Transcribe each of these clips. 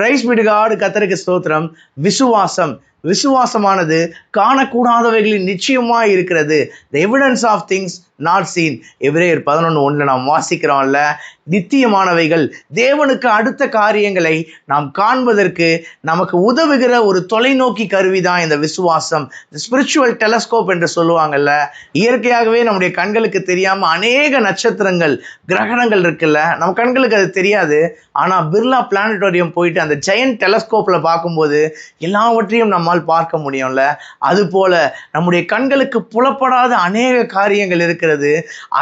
Price B to God. கர்த்தருக்கு ஸ்தோத்திரம். விசுவாசமானது காணக்கூடாதவைகளின் நிச்சயமாய் இருக்கிறது. The evidence of things not seen. எபிரேயர் 11:1 நாம் வாசிக்கிறோம்ல, நித்தியமானவைகள், தேவனுக்கு அடுத்த காரியங்களை நாம் காண்பதற்கு நமக்கு உதவுகிற ஒரு தொலைநோக்கி கருவிதான் இந்த விசுவாசம். ஸ்பிரிச்சுவல் டெலஸ்கோப் என்று சொல்லுவாங்கல்ல. இயற்கையாகவே நம்முடைய கண்களுக்கு தெரியாம அநேக நட்சத்திரங்கள், கிரகணங்கள் இருக்குல்ல, நம்ம கண்களுக்கு அது தெரியாது. ஆனா பிர்லா பிளானட்டோரியம் போயிட்டு அந்த ஜெயண்ட் டெலஸ்கோப்ல பார்க்கும்போது எல்லாவற்றையும் நம்மால் பார்க்க முடியும்ல. அது போல நம்முடைய கண்களுக்கு புலப்படாத அநேக காரியங்கள் இருக்கிறது.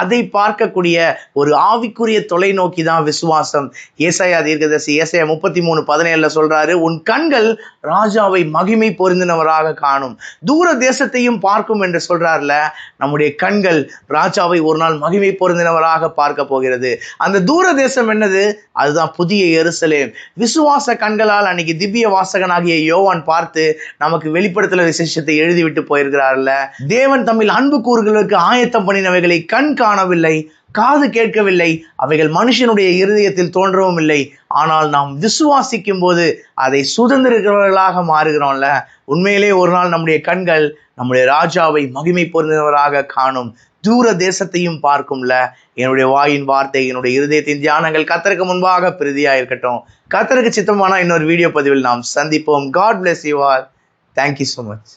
அதை பார்க்கக்கூடிய ஒரு ஆவிக்குரிய தொலைநோக்கி தான் விசுவாசம். ஏசாயா தீர்க்கதரிசி ஏசாயா 33:17 சொல்றாரு, உன் கண்கள் ராஜாவை மகிமை பொருந்தினவராக காணும், தூர தேசத்தையும் பார்க்கும் என்று சொல்றாருல. நம்முடைய கண்கள் ராஜாவை ஒரு நாள் மகிமை பொருந்தினவராக பார்க்க போகிறது. அந்த தூர தேசம் என்னது? அதுதான் புதிய எருசலேம். விசுவாச கண்களால் அன்னைக்கு திவ்ய வாசகனாகிய யோவான் பார்த்து நமக்கு வெளிப்படுத்தல விசேஷத்தை எழுதிவிட்டு போயிருக்கிறார்ல. தேவன் தம்மில் அன்பு கூறுகளுக்கு ஆயத்தம் பண்ணினவைகளை கண் காணவில்லை, காது கேட்கவில்லை, அவைகள் மனுஷனுடைய இருதயத்தில் தோன்றவும் இல்லை. ஆனால் நாம் விசுவாசிக்கும் போது அதை சுதந்திரர்களாக மாறுகிறோம்ல. உண்மையிலே ஒரு நாள் நம்முடைய கண்கள் நம்முடைய ராஜாவை மகிமை பொருந்தினவராக காணும், தூர தேசத்தையும் பார்க்கும்ல. என்னுடைய வாயின் வார்த்தை, என்னுடைய இருதயத்தின் தியானங்கள் கர்த்தருக்கு முன்பாக பிரதியா இருக்கட்டும். கர்த்தருக்கு சித்தமான இன்னொரு வீடியோ பதிவில் நாம் சந்திப்போம். God bless you all. Thank you so much.